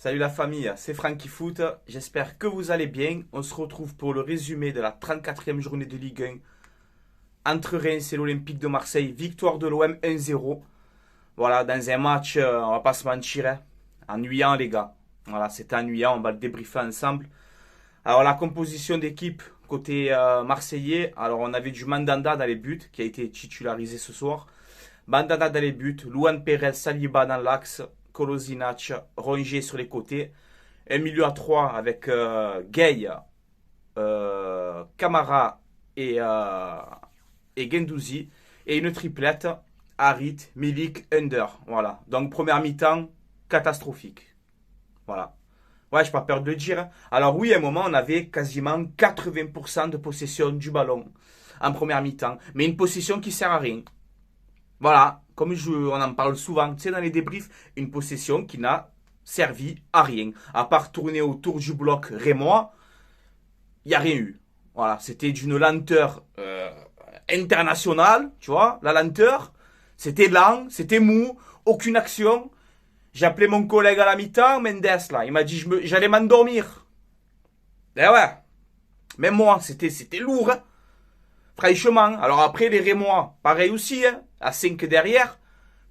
Salut la famille, c'est Francky Foot, j'espère que vous allez bien. On se retrouve pour le résumé de la 34e journée de Ligue 1 entre Reims et l'Olympique de Marseille. Victoire de l'OM 1-0. Voilà, dans un match, on va pas se mentir, hein, ennuyant les gars. Voilà, c'était ennuyant, on va le débriefer ensemble. Alors la composition d'équipe côté marseillais, alors on avait du Mandanda dans les buts qui a été titularisé ce soir. Mandanda dans les buts, Luan Pérez, Saliba dans l'axe, Kolasinac, Rongier sur les côtés. Un milieu à 3 avec Gueye, Camara et Guendouzi. Et une triplette, Harit, Milik, Under. Voilà. Donc première mi-temps, catastrophique. Voilà. Ouais, je n'ai pas peur de le dire, hein. Alors oui, à un moment, on avait quasiment 80% de possession du ballon en première mi-temps. Mais une possession qui sert à rien. Voilà, comme on en parle souvent, tu sais, dans les débriefs, une possession qui n'a servi à rien. À part tourner autour du bloc rémois, il n'y a rien eu. Voilà, c'était d'une lenteur internationale, tu vois, la lenteur. C'était lent, c'était mou, aucune action. J'ai appelé mon collègue à la mi-temps, Mendes, là. Il m'a dit j'allais m'endormir. Eh ouais, même moi, c'était lourd, hein. Franchement, alors après les Rémois, pareil aussi, hein, à 5 derrière,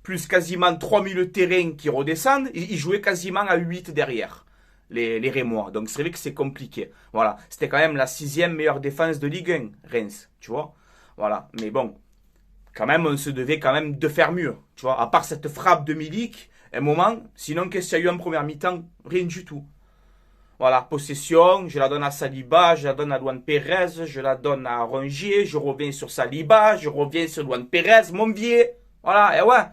plus quasiment 3000 de terrain qui redescendent, ils jouaient quasiment à 8 derrière, les Rémois. Donc c'est vrai que c'est compliqué. Voilà, c'était quand même la 6e meilleure défense de Ligue 1, Reims, tu vois. Voilà, mais bon, quand même, on se devait quand même de faire mieux, tu vois. À part cette frappe de Milik, un moment, sinon qu'est-ce qu'il y a eu en première mi-temps? Rien du tout. Voilà, possession, je la donne à Saliba, je la donne à Luan Pérez, je la donne à Rongier, je reviens sur Saliba, je reviens sur Luan Pérez, mon vieux. Voilà, et ouais.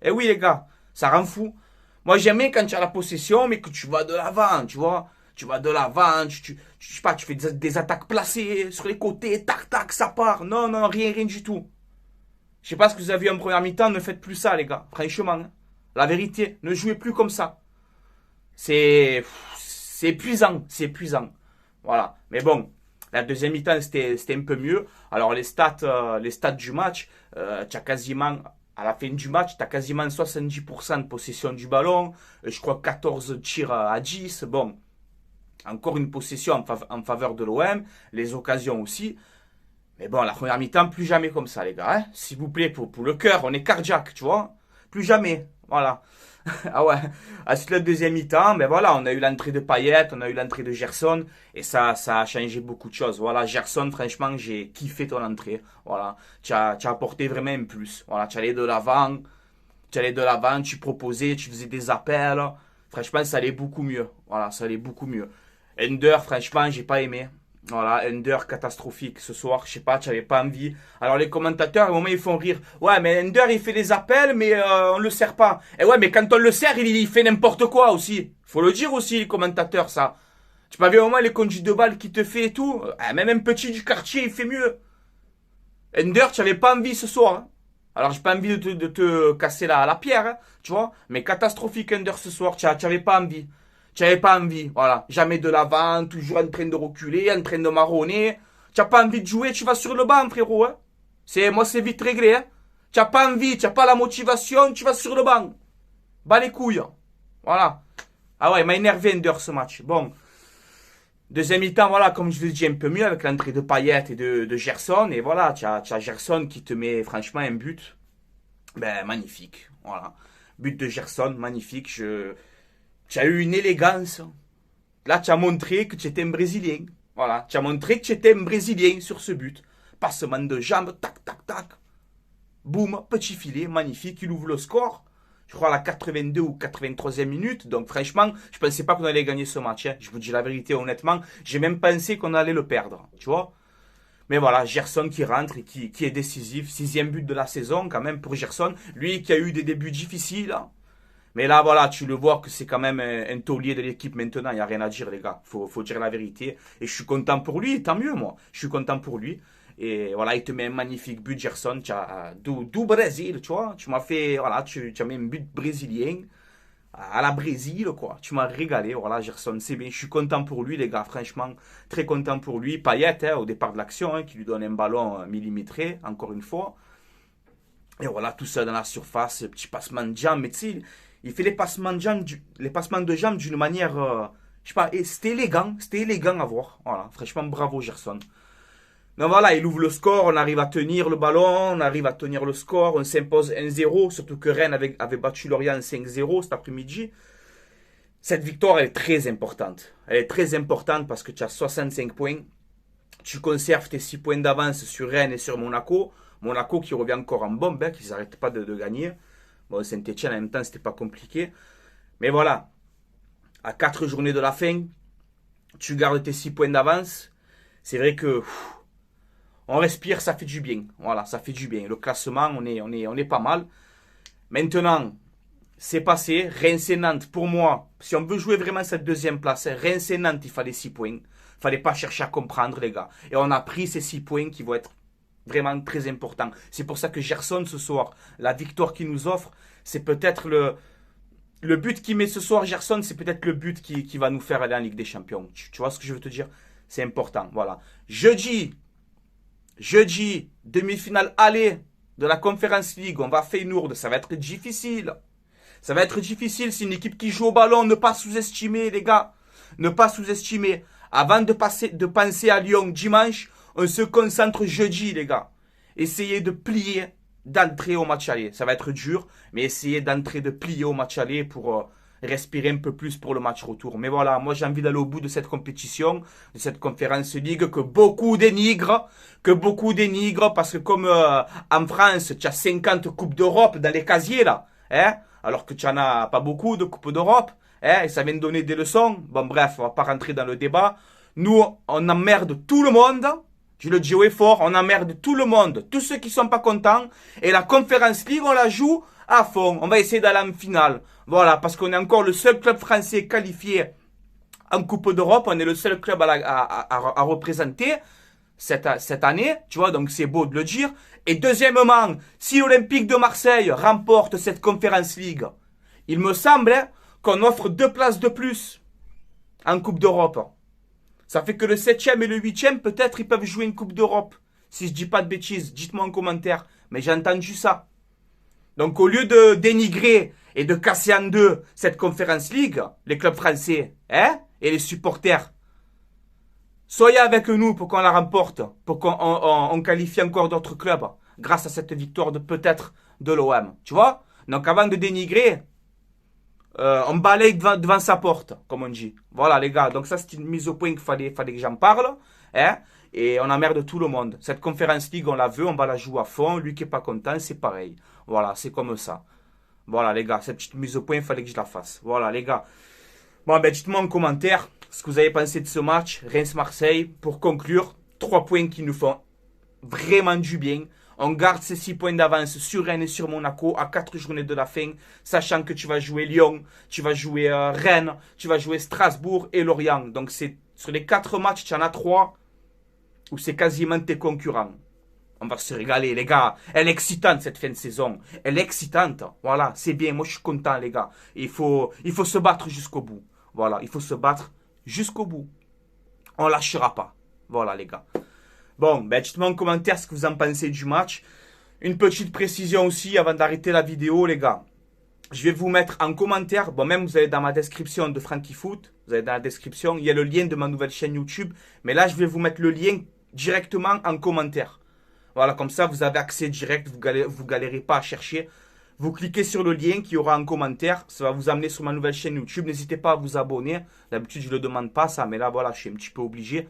Et oui, les gars, ça rend fou. Moi, j'aime bien quand tu as la possession, mais que tu vas de l'avant, tu vois. Tu vas de l'avant, je sais pas, tu fais des attaques placées sur les côtés, tac, tac, ça part. Non, non, rien, rien du tout. Je sais pas ce que vous avez vu en première mi-temps, ne faites plus ça, les gars. Franchement, hein. La vérité, ne jouez plus comme ça. C'est épuisant, c'est épuisant. Voilà. Mais bon, la deuxième mi-temps, c'était un peu mieux. Alors, les stats du match, tu as quasiment, à la fin du match, tu as quasiment 70% de possession du ballon. Je crois 14 tirs à 10. Bon, encore une possession en faveur de l'OM. Les occasions aussi. Mais bon, la première mi-temps, plus jamais comme ça, les gars, hein. S'il vous plaît, pour le cœur, on est cardiaque, tu vois. Plus jamais. Voilà. Ah ouais. Ensuite, la deuxième mi-temps, ben voilà, on a eu l'entrée de Payet, on a eu l'entrée de Gerson, et ça a changé beaucoup de choses. Voilà, Gerson, franchement, j'ai kiffé ton entrée. Voilà, tu as apporté vraiment un plus. Voilà, tu allais de l'avant, tu proposais, tu faisais des appels. Franchement, ça allait beaucoup mieux. Voilà, ça allait beaucoup mieux. Ender, franchement, j'ai pas aimé. Voilà, Ender catastrophique ce soir, je sais pas, tu n'avais pas envie. Alors les commentateurs, à un moment, ils font rire. Ouais, mais Ender, il fait des appels, mais on le sert pas. Et ouais, mais quand on le sert, il fait n'importe quoi aussi. Faut le dire aussi, les commentateurs, ça. Tu m'as vu au moment les conduites de balle qu'il te fait et tout. Même un petit du quartier, il fait mieux. Ender, tu n'avais pas envie ce soir, hein. Alors, j'ai pas envie de te casser la pierre, hein, tu vois. Mais catastrophique, Ender, ce soir, tu n'avais pas envie. Tu n'avais pas envie, voilà. Jamais de l'avant, toujours en train de reculer, en train de marronner. Tu n'as pas envie de jouer, tu vas sur le banc, frérot, hein. Moi, c'est vite réglé, hein. Tu n'as pas envie, tu n'as pas la motivation, tu vas sur le banc. Bas les couilles. Voilà. Ah ouais, il m'a énervé, Ender, ce match. Bon. Deuxième mi-temps, voilà, comme je vous dis, un peu mieux avec l'entrée de Payet et de Gerson. Et voilà, tu as Gerson qui te met franchement un but. Ben, magnifique. Voilà. But de Gerson, magnifique. Tu as eu une élégance. Là, tu as montré que tu étais un Brésilien. Voilà. Tu as montré que tu étais un Brésilien sur ce but. Passement de jambes, tac, tac, tac. Boum, petit filet, magnifique. Il ouvre le score. Je crois à la 82 ou 83e minute. Donc franchement, je pensais pas qu'on allait gagner ce match, hein. Je vous dis la vérité honnêtement. J'ai même pensé qu'on allait le perdre. Tu vois. Mais voilà, Gerson qui rentre et qui est décisif. 6e but de la saison quand même pour Gerson. Lui qui a eu des débuts difficiles, hein. Mais là, voilà, tu le vois que c'est quand même un taulier de l'équipe maintenant. Il n'y a rien à dire, les gars. Faut dire la vérité. Et je suis content pour lui. Tant mieux, moi. Je suis content pour lui. Et voilà, il te met un magnifique but, Gerson. Tu as du Brésil, tu vois. Tu m'as fait, voilà, tu as mis un but brésilien à la Brésil, quoi. Tu m'as régalé. Voilà, Gerson, c'est bien. Je suis content pour lui, les gars. Franchement, très content pour lui. Payet, hein, au départ de l'action, hein, qui lui donne un ballon millimétré, encore une fois. Et voilà, tout ça dans la surface. Petit passement de jambe. Mais tu sais, Il fait les passements de jambes d'une manière, je sais pas, et c'était élégant à voir. Voilà, franchement, bravo Gerson. Donc voilà, il ouvre le score, on arrive à tenir le ballon, on arrive à tenir le score, on s'impose 1-0, surtout que Rennes avait battu Lorient 5-0 cet après-midi. Cette victoire, elle est très importante. Elle est très importante parce que tu as 65 points. Tu conserves tes 6 points d'avance sur Rennes et sur Monaco. Monaco qui revient encore en bombe, hein, qu'ils n'arrêtent pas de gagner. Bon, Saint-Etienne, en même temps, c'était pas compliqué. Mais voilà, à 4 journées de la fin, tu gardes tes 6 points d'avance. C'est vrai que on respire, ça fait du bien. Voilà, ça fait du bien. Le classement, on est pas mal. Maintenant, c'est passé. Reims et Nantes, pour moi, si on veut jouer vraiment cette deuxième place, Reims et Nantes, il fallait 6 points. Il fallait pas chercher à comprendre, les gars. Et on a pris ces 6 points qui vont être vraiment très importants. C'est pour ça que Gerson, ce soir, la victoire qu'il nous offre, c'est peut-être le but qu'il met ce soir, Gerson, c'est peut-être le but qui va nous faire aller en Ligue des Champions. Tu vois ce que je veux te dire? C'est important. Voilà. Jeudi, demi-finale aller de la Conference League. On va à Feyenoord. Ça va être difficile. Ça va être difficile. C'est une équipe qui joue au ballon. Ne pas sous-estimer, les gars. Ne pas sous-estimer. Avant de penser à Lyon dimanche, on se concentre jeudi, les gars. Essayez de plier, d'entrer au match aller. Ça va être dur, mais essayez d'entrer, de plier au match aller pour respirer un peu plus pour le match retour. Mais voilà, moi j'ai envie d'aller au bout de cette compétition, de cette Conference League que beaucoup dénigrent, parce que comme en France, tu as 50 Coupes d'Europe dans les casiers là, hein, alors que tu n'en as pas beaucoup de Coupes d'Europe, hein, et ça vient de donner des leçons. Bon bref, on va pas rentrer dans le débat. Nous, on emmerde tout le monde. Je le dis haut et fort, on emmerde tout le monde, tous ceux qui sont pas contents. Et la Conference League, on la joue à fond. On va essayer d'aller en finale. Voilà, parce qu'on est encore le seul club français qualifié en Coupe d'Europe. On est le seul club à représenter cette année. Tu vois, donc c'est beau de le dire. Et deuxièmement, si l'Olympique de Marseille remporte cette Conference League, il me semble qu'on offre 2 places de plus en Coupe d'Europe. Ça fait que le 7e et le 8e, peut-être, ils peuvent jouer une Coupe d'Europe. Si je dis pas de bêtises, dites-moi en commentaire. Mais j'ai entendu ça. Donc, au lieu de dénigrer et de casser en deux cette Conference League, les clubs français, hein, et les supporters, soyez avec nous pour qu'on la remporte, pour qu'on qualifie encore d'autres clubs, grâce à cette victoire de peut-être de l'OM. Tu vois? Donc, avant de dénigrer, on balaye devant sa porte, comme on dit. Voilà, les gars. Donc ça, c'est une mise au point qu'il fallait que j'en parle. Hein, et on emmerde tout le monde. Cette Conference League, on la veut, on va la jouer à fond. Lui qui est pas content, c'est pareil. Voilà, c'est comme ça. Voilà, les gars. Cette petite mise au point, il fallait que je la fasse. Voilà, les gars. Bon, ben, dites-moi en commentaire ce que vous avez pensé de ce match. Reims-Marseille. Pour conclure, 3 points qui nous font vraiment du bien. On garde ces 6 points d'avance sur Rennes et sur Monaco à 4 journées de la fin, sachant que tu vas jouer Lyon, tu vas jouer Rennes, tu vas jouer Strasbourg et Lorient. Donc c'est sur les 4 matchs, tu en as 3 où c'est quasiment tes concurrents. On va se régaler, les gars. Elle est excitante, cette fin de saison. Elle est excitante. Voilà, c'est bien. Moi, je suis content, les gars. Il faut se battre jusqu'au bout. Voilà, il faut se battre jusqu'au bout. On lâchera pas. Voilà, les gars. Bon, ben dites-moi en commentaire ce que vous en pensez du match. Une petite précision aussi avant d'arrêter la vidéo, les gars. Je vais vous mettre en commentaire, bon même vous allez dans ma description de Franky Foot, vous allez dans la description, il y a le lien de ma nouvelle chaîne YouTube. Mais là, je vais vous mettre le lien directement en commentaire. Voilà, comme ça, vous avez accès direct, vous galérez pas à chercher. Vous cliquez sur le lien qui aura en commentaire, ça va vous amener sur ma nouvelle chaîne YouTube. N'hésitez pas à vous abonner. D'habitude, je ne le demande pas ça, mais là, voilà, je suis un petit peu obligé.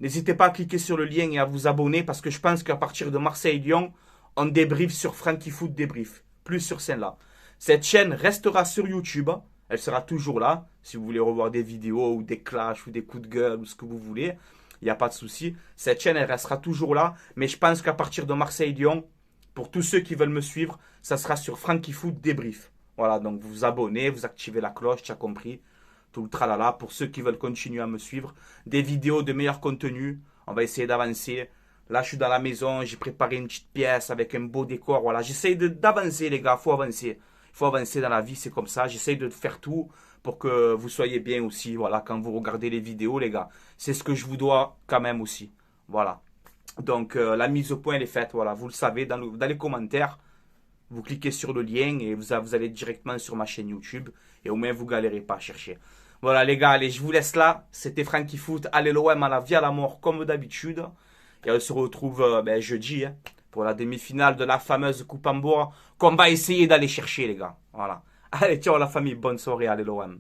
N'hésitez pas à cliquer sur le lien et à vous abonner parce que je pense qu'à partir de Marseille-Lyon, on débriefe sur Franky Foot Débrief, plus sur celle-là. Cette chaîne restera sur YouTube, elle sera toujours là. Si vous voulez revoir des vidéos ou des clashs ou des coups de gueule ou ce que vous voulez, il n'y a pas de souci. Cette chaîne, elle restera toujours là. Mais je pense qu'à partir de Marseille-Lyon, pour tous ceux qui veulent me suivre, ça sera sur Franky Foot Débrief. Voilà, donc vous vous abonnez, vous activez la cloche, tu as compris. Tout le tralala pour ceux qui veulent continuer à me suivre. Des vidéos de meilleur contenu. On va essayer d'avancer. Là, je suis dans la maison. J'ai préparé une petite pièce avec un beau décor. Voilà, j'essaye d'avancer, les gars. Il faut avancer. Il faut avancer dans la vie, c'est comme ça. J'essaye de faire tout pour que vous soyez bien aussi. Voilà, quand vous regardez les vidéos, les gars. C'est ce que je vous dois quand même aussi. Voilà. Donc, la mise au point, elle est faite. Voilà, vous le savez dans les commentaires. Vous cliquez sur le lien et vous allez directement sur ma chaîne YouTube. Et au moins, vous galérez pas à chercher. Voilà les gars, allez, je vous laisse là. C'était Franky Foot. Allez l'OM à la vie à la mort comme d'habitude. Et on se retrouve jeudi hein, pour la demi-finale de la fameuse Coupe en bois qu'on va essayer d'aller chercher les gars. Voilà. Allez, ciao la famille, bonne soirée, allez l'OM.